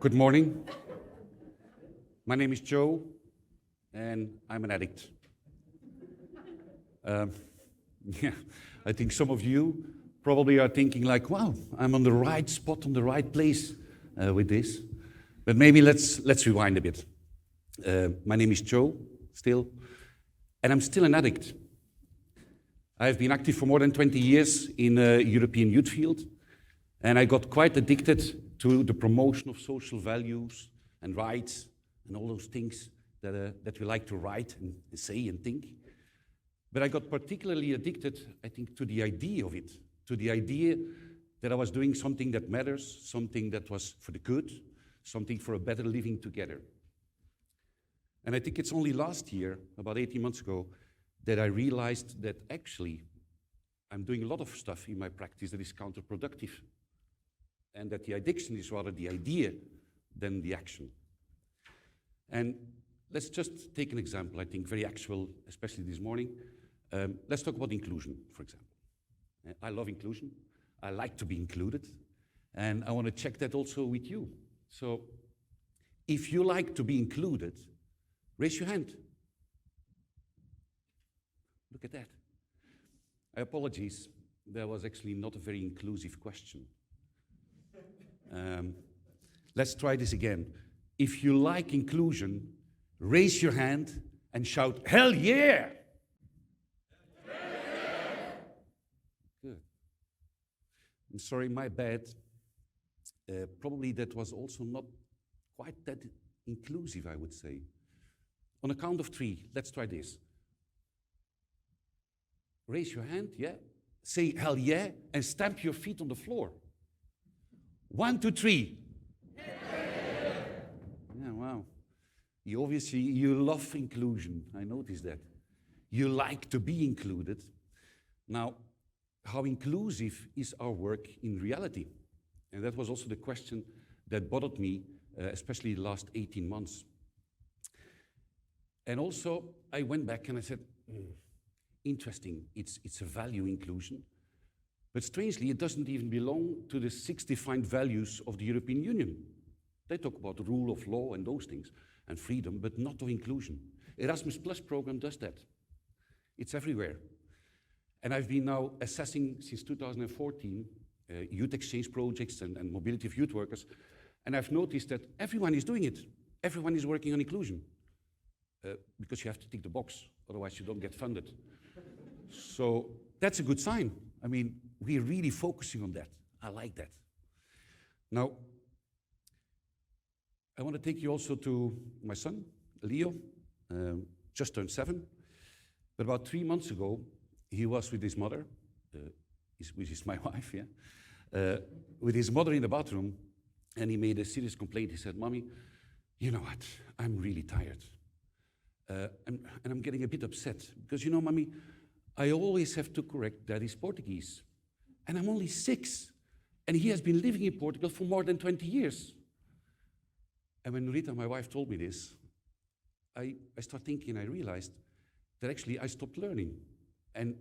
Good morning. My name is Jo, and I'm an addict. Yeah, I think some of you probably are thinking like, wow, I'm on the right spot, on the right place with this. But maybe let's rewind a bit. My name is Jo, still, and I'm still an addict. I've been active for more than 20 years in the European youth field, and I got quite addicted to the promotion of social values and rights and all those things that we like to write and say and think. But I got particularly addicted, I think, to the idea of it, to the idea that I was doing something that matters, something that was for the good, something for a better living together. And I think it's only last year, about 18 months ago, that I realized that actually I'm doing a lot of stuff in my practice that is counterproductive, and that the addiction is rather the idea than the action. And let's just take an example, I think very actual, especially this morning. Let's talk about inclusion, for example. I love inclusion. I like to be included. And I want to check that also with you. So if you like to be included, raise your hand. Look at that. I apologize. That was actually not a very inclusive question. Let's try this again. If you like inclusion, raise your hand and shout, hell yeah! Good. I'm sorry, my bad. Probably that was also not quite that inclusive, I would say. On a count of 3, let's try this. Raise your hand, yeah? Say hell yeah, and stamp your feet on the floor. 1, 2, 3. Yeah, wow. You love inclusion. I noticed that. You like to be included. Now, how inclusive is our work in reality? And that was also the question that bothered me, especially the last 18 months. And also, I went back and I said, interesting, it's a value inclusion. But strangely, it doesn't even belong to the 6 defined values of the European Union. They talk about the rule of law and those things, and freedom, but not of inclusion. Erasmus Plus program does that. It's everywhere. And I've been now assessing since 2014 youth exchange projects and mobility of youth workers, and I've noticed that everyone is doing it. Everyone is working on inclusion. Because you have to tick the box, otherwise you don't get funded. So that's a good sign. I mean, we're really focusing on that. I like that. Now, I want to take you also to my son, Leo, just turned 7. But about 3 months ago, he was with his mother, which is my wife, yeah, with his mother in the bathroom, and he made a serious complaint. He said, Mommy, you know what, I'm really tired. And I'm getting a bit upset, because, you know, Mommy, I always have to correct Daddy's Portuguese. And I'm only 6, and he has been living in Portugal for more than 20 years. And when Rita, my wife, told me this, I started thinking, I realized that actually I stopped learning. And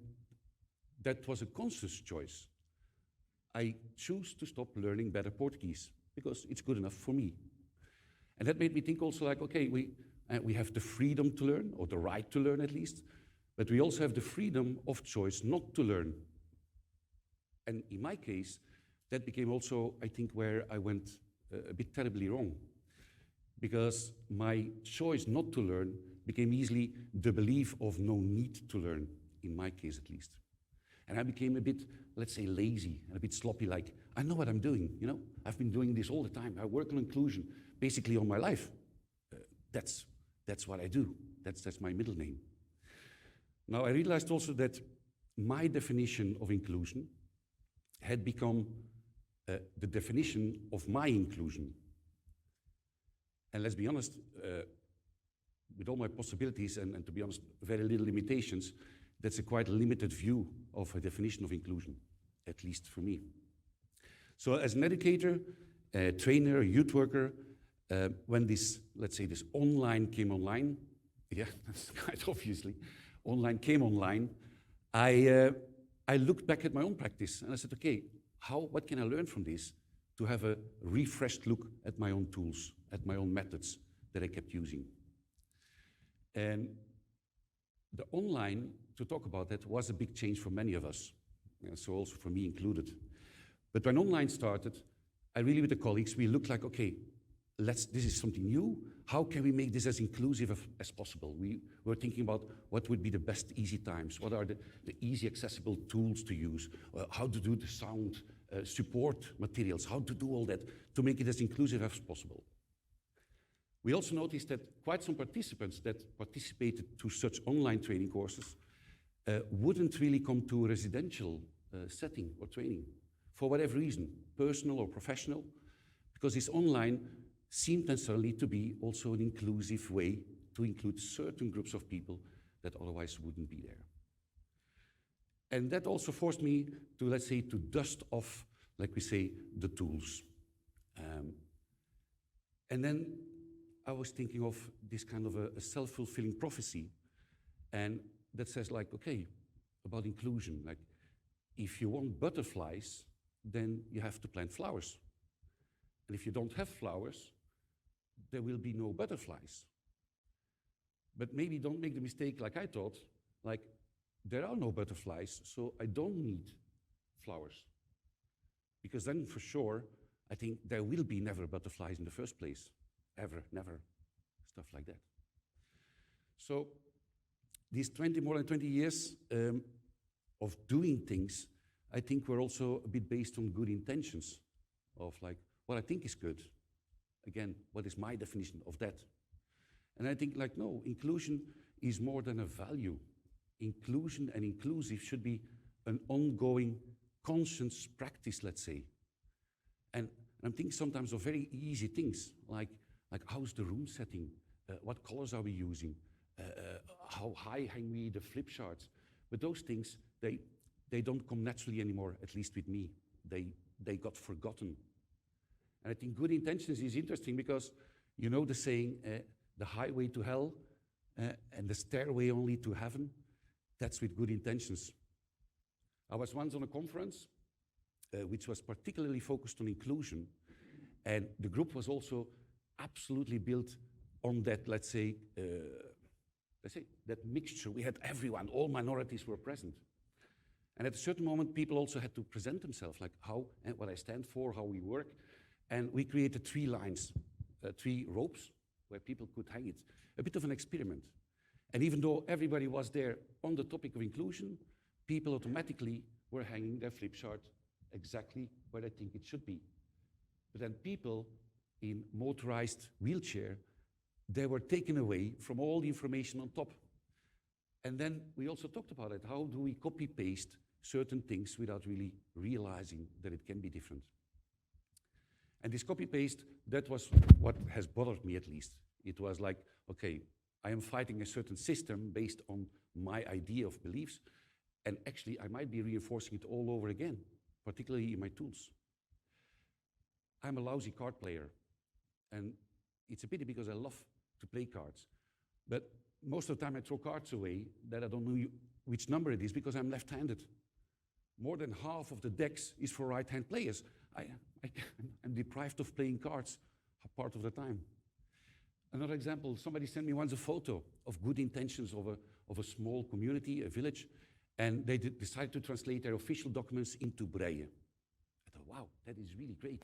that was a conscious choice. I choose to stop learning better Portuguese, because it's good enough for me. And that made me think also like, okay, we have the freedom to learn, or the right to learn at least, but we also have the freedom of choice not to learn. And in my case, that became also, I think, where I went a bit terribly wrong. Because my choice not to learn became easily the belief of no need to learn, in my case at least. And I became a bit, let's say, lazy and a bit sloppy, like, I know what I'm doing, you know? I've been doing this all the time. I work on inclusion basically all my life. That's what I do. That's my middle name. Now, I realized also that my definition of inclusion had become the definition of my inclusion. And let's be honest, with all my possibilities and to be honest, very little limitations, that's a quite limited view of a definition of inclusion, at least for me. So as an educator, a trainer, a youth worker, when this, let's say, this online came online, yeah, that's quite obviously, online came online, I looked back at my own practice and I said, okay, what can I learn from this to have a refreshed look at my own tools, at my own methods that I kept using. And the online, to talk about that, was a big change for many of us, so also for me included. But when online started, I really, with the colleagues, we looked like, okay, this is something new. How can we make this as inclusive as possible? We were thinking about what would be the best easy times, what are the easy accessible tools to use, how to do the sound support materials, how to do all that to make it as inclusive as possible. We also noticed that quite some participants that participated to such online training courses wouldn't really come to a residential setting or training for whatever reason, personal or professional, because this online seemed necessarily to be also an inclusive way to include certain groups of people that otherwise wouldn't be there. And that also forced me to, let's say, to dust off, like we say, the tools. And then I was thinking of this kind of a self-fulfilling prophecy, and that says like, okay, about inclusion, like if you want butterflies, then you have to plant flowers. And if you don't have flowers, there will be no butterflies. But maybe don't make the mistake like I thought, like there are no butterflies, so I don't need flowers. Because then for sure, I think there will be never butterflies in the first place. Ever, never, stuff like that. So these more than 20 years of doing things, I think were also a bit based on good intentions of like, what I think is good. Again, what is my definition of that? And I think like, no, inclusion is more than a value. Inclusion and inclusive should be an ongoing, conscious practice, let's say. And I'm thinking sometimes of very easy things, like how's the room setting? What colors are we using? How high hang we the flip charts? But those things, they don't come naturally anymore, at least with me. They got forgotten. And I think good intentions is interesting because you know the saying, the highway to hell and the stairway only to heaven, that's with good intentions. I was once on a conference which was particularly focused on inclusion, and the group was also absolutely built on that, let's say, that mixture. We had everyone, all minorities were present. And at a certain moment, people also had to present themselves, like how and what I stand for, how we work. And we created 3 lines, 3 ropes where people could hang it. A bit of an experiment. And even though everybody was there on the topic of inclusion, people automatically were hanging their flip chart exactly where they think it should be. But then people in motorized wheelchair, they were taken away from all the information on top. And then we also talked about it. How do we copy-paste certain things without really realizing that it can be different? And this copy-paste, that was what has bothered me at least. It was like, okay, I am fighting a certain system based on my idea of beliefs, and actually I might be reinforcing it all over again, particularly in my tools. I'm a lousy card player, and it's a pity because I love to play cards. But most of the time I throw cards away that I don't know which number it is because I'm left-handed. More than half of the decks is for right-hand players. I'm deprived of playing cards part of the time. Another example, somebody sent me once a photo of good intentions of a small community, a village, and they decided to translate their official documents into Braille. I thought, wow, that is really great.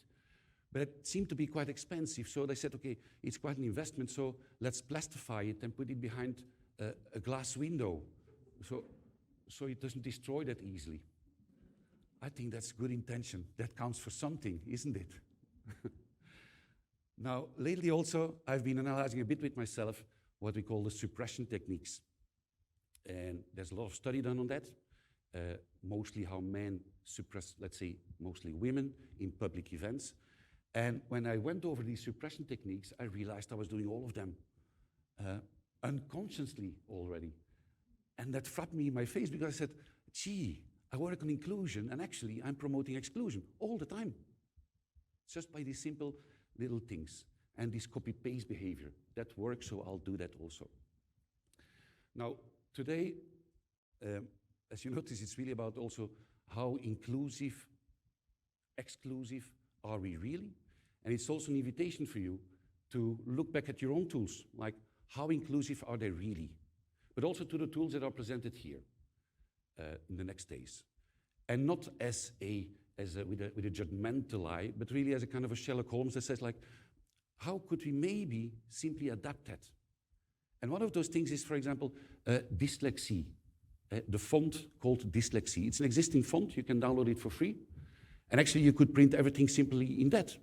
But it seemed to be quite expensive, so they said, okay, it's quite an investment, so let's plastify it and put it behind a glass window so it doesn't destroy that easily. I think that's good intention. That counts for something, isn't it? Now, lately also, I've been analyzing a bit with myself what we call the suppression techniques. And there's a lot of study done on that, mostly how men suppress, let's say, mostly women in public events. And when I went over these suppression techniques, I realized I was doing all of them unconsciously already. And that flapped me in my face because I said, gee, I work on inclusion, and actually I'm promoting exclusion all the time. Just by these simple little things. And this copy-paste behavior, that works, so I'll do that also. Now, today, as you notice, it's really about also how inclusive, exclusive, are we really? And it's also an invitation for you to look back at your own tools, like how inclusive are they really? But also to the tools that are presented here in the next days. And not with a judgmental eye, but really as a kind of a Sherlock Holmes that says like, how could we maybe simply adapt that? And one of those things is, for example, dyslexia. The font called dyslexia. It's an existing font, you can download it for free. And actually you could print everything simply in that.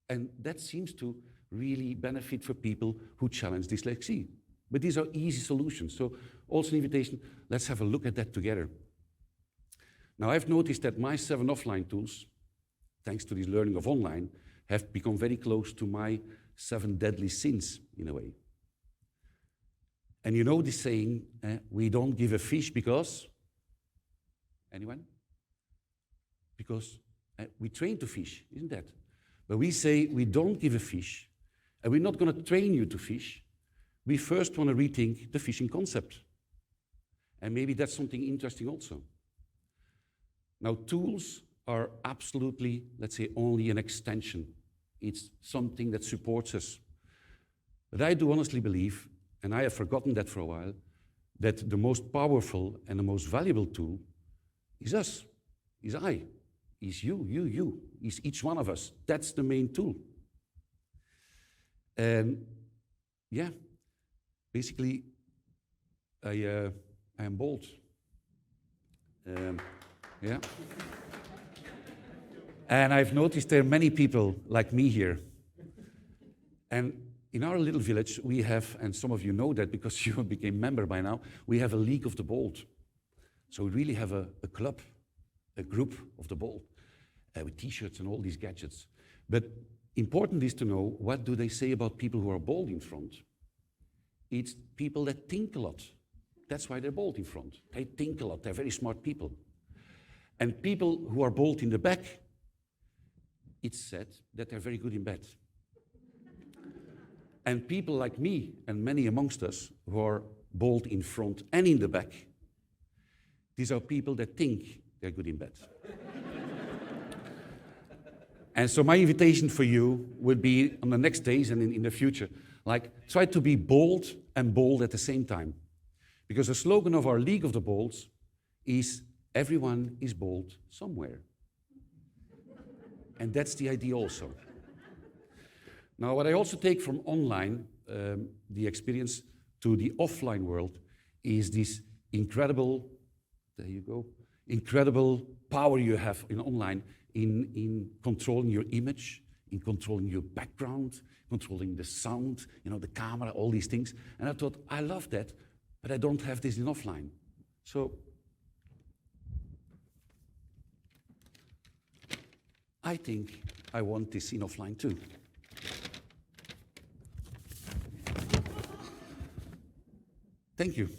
And that seems to really benefit for people who challenge dyslexia. But these are easy solutions. So also an invitation, let's have a look at that together. Now I've noticed that my 7 offline tools, thanks to this learning of online, have become very close to my 7 deadly sins in a way. And you know this saying, we don't give a fish because, anyone? Because we train to fish, isn't that? But we say we don't give a fish, and we're not going to train you to fish. We first want to rethink the fishing concept. And maybe that's something interesting also. Now, tools are absolutely, let's say, only an extension. It's something that supports us. But I do honestly believe, and I have forgotten that for a while, that the most powerful and the most valuable tool is us, is I, is you, is each one of us. That's the main tool. And yeah, basically, I am bold. Yeah. And I've noticed there are many people like me here. And in our little village, we have, and some of you know that because you became a member by now, we have a League of the Bold. So we really have a club, a group of the bold, with t-shirts and all these gadgets. But important is to know, what do they say about people who are bold in front? It's people that think a lot. That's why they're bold in front. They think a lot, they're very smart people. And people who are bold in the back, it's said that they're very good in bed. And people like me, and many amongst us, who are bold in front and in the back, these are people that think they're good in bed. And so my invitation for you would be on the next days and in the future, like, try to be bold and bold at the same time. Because the slogan of our League of the Bolds is, everyone is bold somewhere. And that's the idea also. Now, what I also take from online, the experience, to the offline world, is this incredible, there you go, incredible power you have in online in controlling your image, in controlling your background, controlling the sound, you know, the camera, all these things. And I thought, I love that, but I don't have this in offline. So I think I want this in offline too. Thank you.